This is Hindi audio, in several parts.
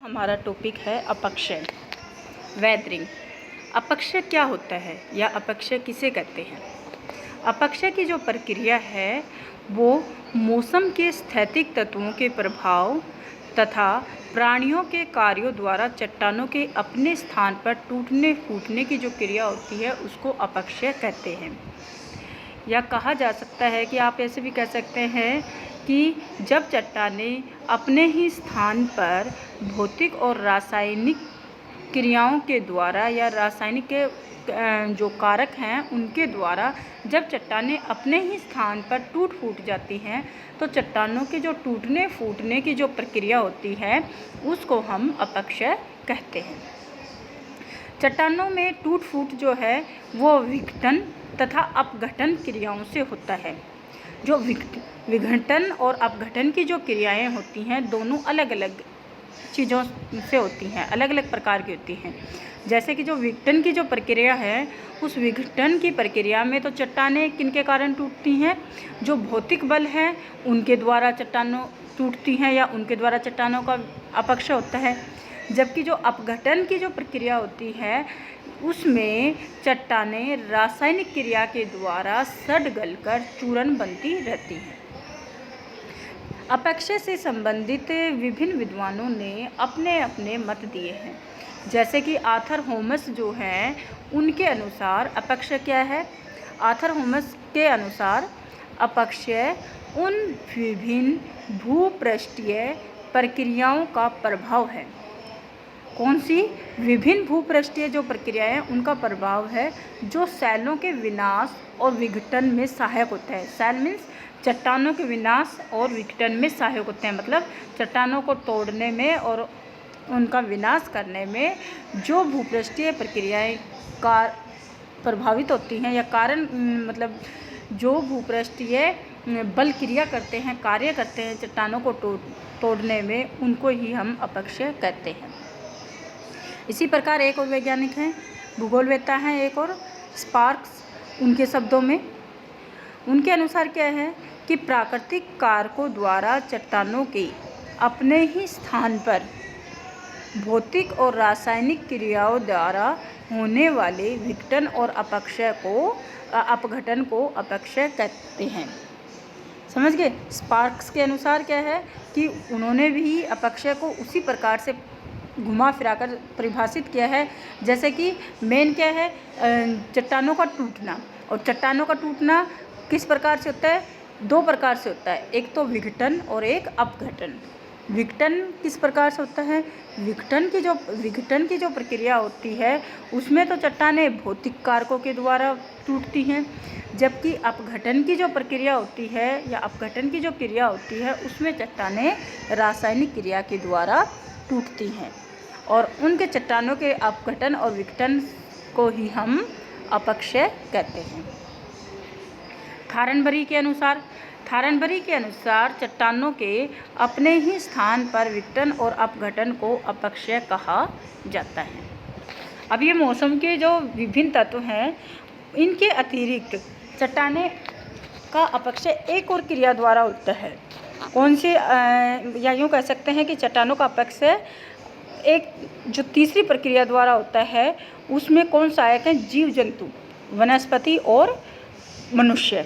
हमारा टॉपिक है अपक्षय, वेदरिंग। अपक्षय क्या होता है या अपक्षय किसे कहते हैं? अपक्षय की जो प्रक्रिया है वो मौसम के स्थैतिक तत्वों के प्रभाव तथा प्राणियों के कार्यों द्वारा चट्टानों के अपने स्थान पर टूटने फूटने की जो क्रिया होती है उसको अपक्षय कहते हैं। या कहा जा सकता है कि आप ऐसे भी कह सकते हैं कि जब चट्टानें अपने ही स्थान पर भौतिक और रासायनिक क्रियाओं के द्वारा या रासायनिक के जो कारक हैं उनके द्वारा जब चट्टानें अपने ही स्थान पर टूट फूट जाती हैं तो चट्टानों के जो टूटने फूटने की जो प्रक्रिया होती है उसको हम अपक्षय कहते हैं। चट्टानों में टूट फूट जो है वो विघटन तथा अपघटन क्रियाओं से होता है। जो विघटन और अपघटन की जो क्रियाएं होती हैं दोनों अलग अलग चीज़ों से होती हैं, अलग अलग प्रकार की होती हैं। जैसे कि जो विघटन की जो प्रक्रिया है उस विघटन की प्रक्रिया में तो चट्टानें किनके कारण टूटती हैं? जो भौतिक बल है उनके द्वारा चट्टानों टूटती हैं या उनके द्वारा चट्टानों का अपक्षय होता है। जबकि जो अपघटन की जो प्रक्रिया होती है उसमें चट्टानें रासायनिक क्रिया के द्वारा सड़ गलकर चूर्ण बनती रहती हैं। अपक्षय से संबंधित विभिन्न विद्वानों ने अपने अपने मत दिए हैं। जैसे कि आर्थर होमस जो हैं उनके अनुसार अपक्षय क्या है? आर्थर होमस के अनुसार अपक्षय उन विभिन्न भूपृष्ठीय प्रक्रियाओं का प्रभाव है। कौन सी? विभिन्न भूपृष्ठीय जो प्रक्रियाएं उनका प्रभाव है जो सेलों के विनाश और विघटन में सहायक होता है। सेल मीन्स चट्टानों के विनाश और विघटन में सहायक होते हैं, मतलब चट्टानों को तोड़ने में और उनका विनाश करने में जो भूपृष्ठीय प्रक्रियाएं का प्रभावित होती हैं या कारण मतलब जो भूपृष्ठीय बल क्रिया करते हैं, कार्य करते हैं चट्टानों को तोड़ने में, उनको ही हम अपक्षय कहते हैं। इसी प्रकार एक और वैज्ञानिक हैं, भूगोलवेत्ता हैं एक और, स्पार्क्स। उनके शब्दों में उनके अनुसार क्या है कि प्राकृतिक कारकों द्वारा चट्टानों के अपने ही स्थान पर भौतिक और रासायनिक क्रियाओं द्वारा होने वाले विघटन और अपघटन को अपक्षय कहते हैं। समझ गए? स्पार्क्स के अनुसार क्या है कि उन्होंने भी अपक्षय को उसी प्रकार से घुमा फिराकर परिभाषित किया है। जैसे कि मेन क्या है? चट्टानों का टूटना। और चट्टानों का टूटना किस प्रकार से होता है? दो प्रकार से होता है, एक तो विघटन और एक अपघटन। विघटन किस प्रकार से होता है? विघटन की जो प्रक्रिया होती है उसमें तो चट्टानें भौतिक कारकों के द्वारा टूटती हैं, जबकि अपघटन की जो प्रक्रिया होती है या अपघटन की जो क्रिया होती है उसमें चट्टानें रासायनिक क्रिया के द्वारा टूटती हैं और उनके चट्टानों के अपघटन और विघटन को ही हम अपक्षय कहते हैं। थारनबरी के अनुसार चट्टानों के अपने ही स्थान पर विघटन और अपघटन को अपक्षय कहा जाता है। अब ये मौसम के जो विभिन्न तत्व हैं इनके अतिरिक्त चट्टानें का अपक्षय एक और क्रिया द्वारा होता है। कौन सी? या यूँ कह सकते हैं कि चट्टानों का अपक्षय एक जो तीसरी प्रक्रिया द्वारा होता है उसमें कौन सहायक है? जीव जंतु, वनस्पति और मनुष्य।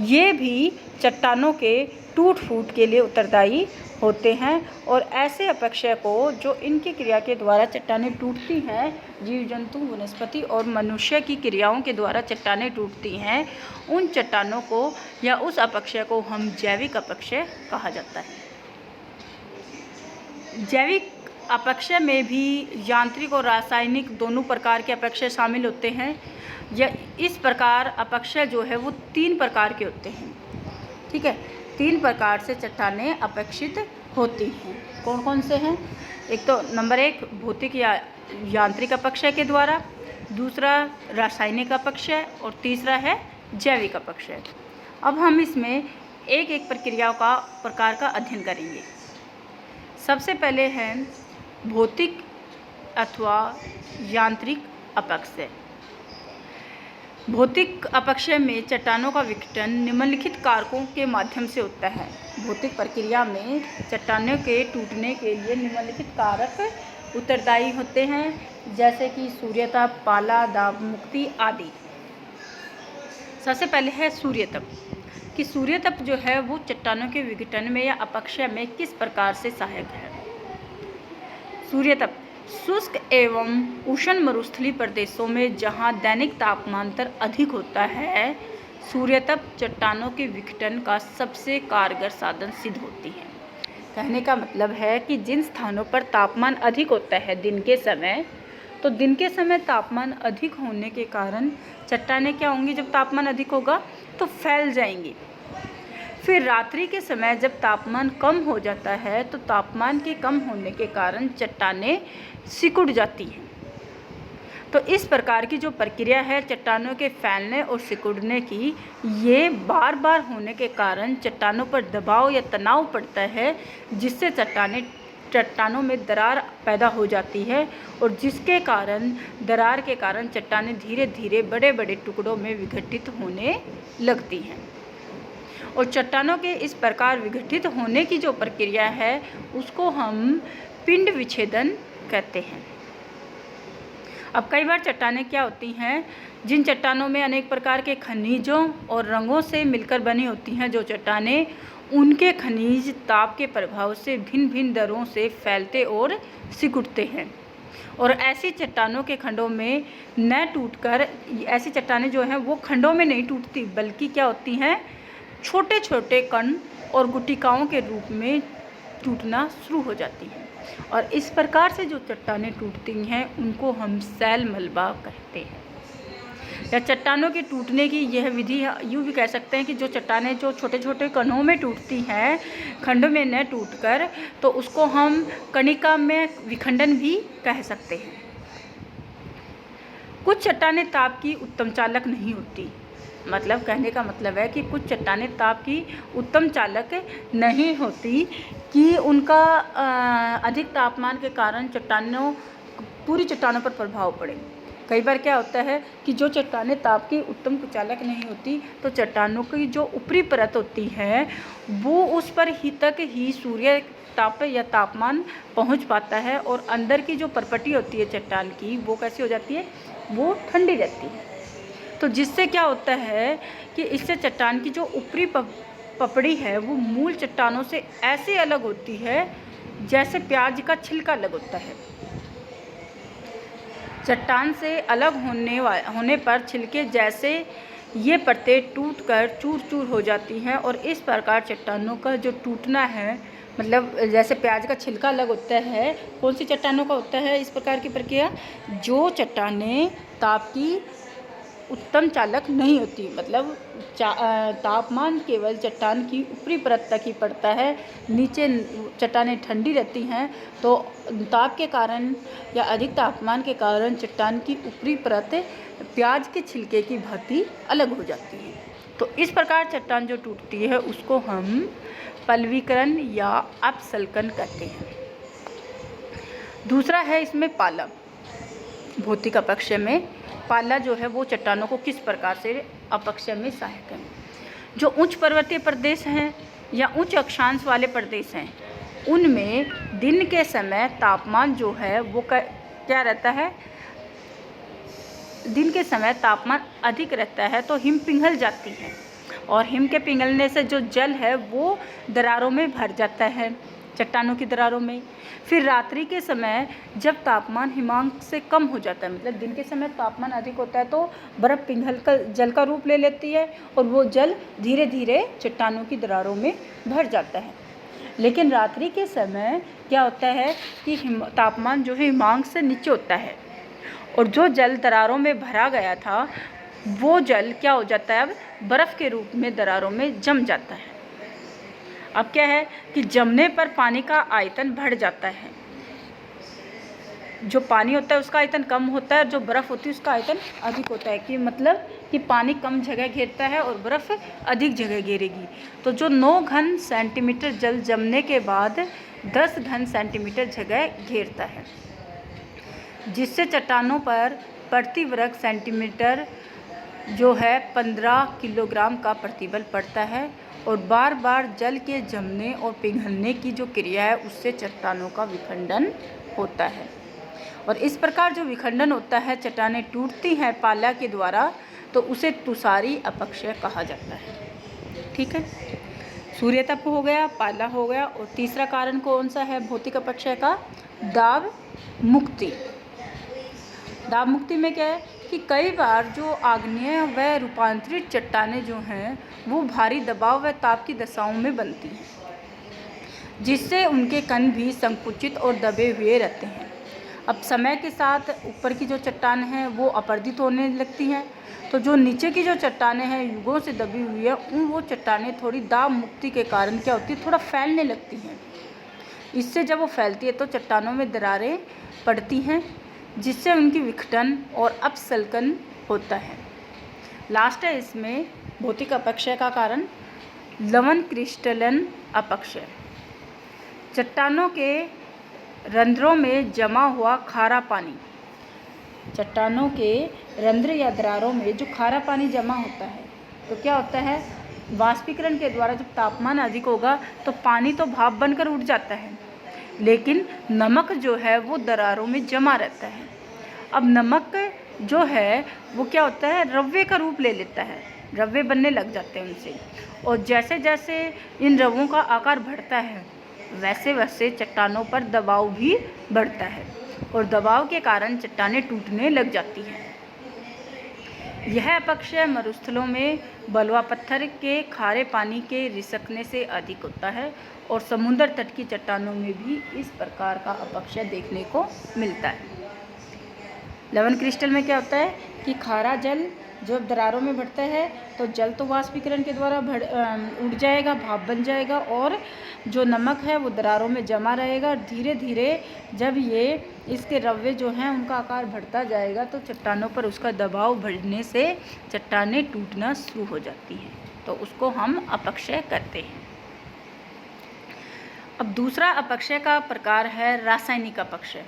ये भी चट्टानों के टूट फूट के लिए उत्तरदायी होते हैं और ऐसे अपक्षय को जो इनकी क्रिया के द्वारा चट्टानें टूटती हैं, जीव जंतु, वनस्पति और मनुष्य की क्रियाओं के द्वारा चट्टानें टूटती हैं, उन चट्टानों को या उस अपक्षय को हम जैविक अपक्षय कहा जाता है। जैविक अपक्षय में भी यांत्रिक और रासायनिक दोनों प्रकार के अपक्षय शामिल होते हैं। या इस प्रकार अपक्षय जो है वो 3 प्रकार के होते हैं। ठीक है, 3 प्रकार से चट्टानें अपक्षित होती हैं। कौन कौन से हैं? एक तो नंबर 1 भौतिक या यांत्रिक अपक्षय के द्वारा, दूसरा रासायनिक अपक्षय और तीसरा है जैविक अपक्षय। अब हम इसमें एक एक प्रकार का अध्ययन करेंगे। सबसे पहले है भौतिक अथवा यांत्रिक अपक्षय। भौतिक अपक्षय में चट्टानों का विघटन निम्नलिखित कारकों के माध्यम से होता है। भौतिक प्रक्रिया में चट्टानों के टूटने के लिए निम्नलिखित कारक उत्तरदायी होते हैं, जैसे कि सूर्यताप, पाला, दाब मुक्ति आदि। सबसे पहले है सूर्यताप, कि सूर्यताप जो है वो चट्टानों के विघटन में या अपक्षय में किस प्रकार से सहायक है। सूर्यताप शुष्क एवं उष्ण मरुस्थलीय प्रदेशों में जहां दैनिक तापमांतर अधिक होता है, सूर्यताप चट्टानों के विघटन का सबसे कारगर साधन सिद्ध होती है। कहने का मतलब है कि जिन स्थानों पर तापमान अधिक होता है दिन के समय, तो दिन के समय तापमान अधिक होने के कारण चट्टानें क्या होंगी, जब तापमान अधिक होगा तो फैल जाएंगी। फिर रात्रि के समय जब तापमान कम हो जाता है तो तापमान के कम होने के कारण चट्टानें सिकुड़ जाती हैं। तो इस प्रकार की जो प्रक्रिया है चट्टानों के फैलने और सिकुड़ने की, ये बार बार होने के कारण चट्टानों पर दबाव या तनाव पड़ता है, जिससे चट्टानों में दरार पैदा हो जाती है और जिसके कारण दरार के कारण चट्टानें धीरे धीरे बड़े बड़े टुकड़ों में विघटित होने लगती हैं। और चट्टानों के इस प्रकार विघटित होने की जो प्रक्रिया है उसको हम पिंड विच्छेदन कहते हैं। अब कई बार चट्टानें क्या होती हैं, जिन चट्टानों में अनेक प्रकार के खनिजों और रंगों से मिलकर बनी होती हैं जो चट्टानें, उनके खनिज ताप के प्रभाव से भिन्न भिन्न दरों से फैलते और सिकुड़ते हैं। और ऐसी चट्टानों के खंडों में न टूटकर, ऐसी चट्टानें जो हैं वो खंडों में नहीं टूटती, बल्कि क्या होती हैं, छोटे छोटे कण और गुटिकाओं के रूप में टूटना शुरू हो जाती हैं। और इस प्रकार से जो चट्टानें टूटती हैं उनको हम सैल मलबा कहते हैं। या चट्टानों के टूटने की यह विधि यूँ भी कह सकते हैं कि जो चट्टानें जो छोटे छोटे कणों में टूटती हैं, खंड में न टूटकर, तो उसको हम कणिका में विखंडन भी कह सकते हैं। कुछ चट्टानें ताप की उत्तम चालक नहीं होती, मतलब कहने का मतलब है कि कुछ चट्टानें ताप की उत्तम चालक नहीं होती, कि उनका अधिक तापमान के कारण पूरी चट्टानों पर प्रभाव पड़े। कई बार क्या होता है कि जो चट्टानें ताप की उत्तम चालक नहीं होती, तो चट्टानों की जो ऊपरी परत होती है वो उस पर ही तक ही सूर्य ताप या तापमान पहुंच पाता है, और अंदर की जो परपटी होती है चट्टान की वो कैसी हो जाती है, वो ठंडी रहती है। तो जिससे क्या होता है कि इससे चट्टान की जो ऊपरी पपड़ी है वो मूल चट्टानों से ऐसे अलग होती है जैसे प्याज का छिलका अलग होता है। चट्टान से अलग होने पर छिलके जैसे ये परतें टूटकर चूर चूर हो जाती हैं, और इस प्रकार चट्टानों का जो टूटना है, मतलब जैसे प्याज का छिलका अलग होता है, कौन सी चट्टानों का होता है इस प्रकार की प्रक्रिया, जो चट्टानें ताप की उत्तम चालक नहीं होती, मतलब तापमान केवल चट्टान की ऊपरी परत तक ही पड़ता है, नीचे चट्टानें ठंडी रहती हैं, तो ताप के कारण या अधिक तापमान के कारण चट्टान की ऊपरी परत प्याज के छिलके की भांति अलग हो जाती है। तो इस प्रकार चट्टान जो टूटती है उसको हम पलवीकरण या अपसल्कन कहते हैं। दूसरा है इसमें पाला। भौतिक अपक्षय में पाला जो है वो चट्टानों को किस प्रकार से अपक्षय में सहायक है। जो उच्च पर्वतीय प्रदेश हैं या उच्च अक्षांश वाले प्रदेश हैं, उनमें दिन के समय तापमान जो है वो क्या रहता है, दिन के समय तापमान अधिक रहता है, तो हिम पिघल जाती है, और हिम के पिघलने से जो जल है वो दरारों में भर जाता है, चट्टानों की दरारों में। फिर रात्रि के समय जब तापमान हिमांक से कम हो जाता है, मतलब दिन के समय तापमान अधिक होता है, तो बर्फ़ पिघल कर जल का रूप ले लेती है, और वो जल धीरे धीरे चट्टानों की दरारों में भर जाता है। लेकिन रात्रि के समय क्या होता है कि तापमान जो है हिमांक से नीचे होता है, और जो जल दरारों में भरा गया था वो जल क्या हो जाता है, अब बर्फ़ के रूप में दरारों में जम जाता है। अब क्या है कि जमने पर पानी का आयतन बढ़ जाता है, जो पानी होता है उसका आयतन कम होता है, जो बर्फ़ होती है उसका आयतन अधिक होता है, कि मतलब कि पानी कम जगह घेरता है और बर्फ़ अधिक जगह घेरेगी। तो जो 9 घन सेंटीमीटर जल जमने के बाद 10 घन सेंटीमीटर जगह घेरता है, जिससे चट्टानों पर प्रति वर्ग सेंटीमीटर जो है 15 किलोग्राम का प्रतिबल पड़ता है और बार बार जल के जमने और पिघलने की जो क्रिया है उससे चट्टानों का विखंडन होता है। और इस प्रकार जो विखंडन होता है, चट्टानें टूटती हैं पाला के द्वारा, तो उसे तुषारी अपक्षय कहा जाता है। ठीक है, सूर्यतप हो गया, पाला हो गया, और तीसरा कारण कौन सा है भौतिक अपक्षय का? दाब मुक्ति। दाब मुक्ति में क्या है कि कई बार जो आग्नेय व रूपांतरित चट्टानें जो हैं वो भारी दबाव व ताप की दशाओं में बनती हैं, जिससे उनके कण भी संकुचित और दबे हुए रहते हैं। अब समय के साथ ऊपर की जो चट्टान हैं वो अपरदित होने लगती हैं, तो जो नीचे की जो चट्टानें हैं युगों से दबी हुई है वो चट्टानें थोड़ी दाब मुक्ति के कारण क्या होती है, थोड़ा फैलने लगती हैं। इससे जब वो फैलती है तो चट्टानों में दरारें पड़ती हैं, जिससे उनकी विघटन और अपसल्कन होता है। लास्ट है इसमें भौतिक अपक्षय का कारण लवण क्रिस्टलन अपक्षय। चट्टानों के रंध्रों में जमा हुआ खारा पानी, चट्टानों के रंध्र या दरारों में जो खारा पानी जमा होता है तो क्या होता है, वाष्पीकरण के द्वारा जब तापमान अधिक होगा तो पानी तो भाप बनकर उड़ जाता है, लेकिन नमक जो है वो दरारों में जमा रहता है। अब नमक जो है वो क्या होता है, रव्वे का रूप ले लेता है, रव्वे बनने लग जाते हैं उनसे, और जैसे जैसे इन रवों का आकार बढ़ता है वैसे वैसे चट्टानों पर दबाव भी बढ़ता है, और दबाव के कारण चट्टानें टूटने लग जाती हैं। यह अपक्षय मरुस्थलों में बलुआ पत्थर के खारे पानी के रिसकने से अधिक होता है, और समुद्र तट की चट्टानों में भी इस प्रकार का अपक्षय देखने को मिलता है। लवण क्रिस्टल में क्या होता है कि खारा जल जो दरारों में बढ़ता है तो जल तो वाष्पीकरण के द्वारा उड़ जाएगा, भाप बन जाएगा, और जो नमक है वो दरारों में जमा रहेगा। धीरे धीरे जब ये इसके रव्वे जो हैं उनका आकार बढ़ता जाएगा तो चट्टानों पर उसका दबाव बढ़ने से चट्टानें टूटना शुरू हो जाती हैं, तो उसको हम अपक्षय कहते हैं। अब दूसरा अपक्षय का प्रकार है रासायनिक अपक्षय।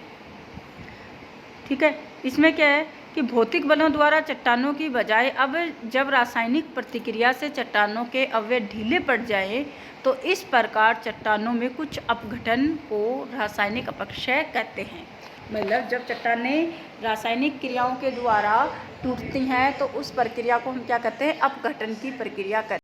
ठीक है, इसमें क्या है कि भौतिक बलों द्वारा चट्टानों की बजाय अब जब रासायनिक प्रतिक्रिया से चट्टानों के अवयव ढीले पड़ जाए तो इस प्रकार चट्टानों में कुछ अपघटन को रासायनिक अपक्षय कहते हैं। मतलब जब चट्टानें रासायनिक क्रियाओं के द्वारा टूटती हैं तो उस प्रक्रिया को हम क्या कहते हैं, अपघटन की प्रक्रिया कहते हैं।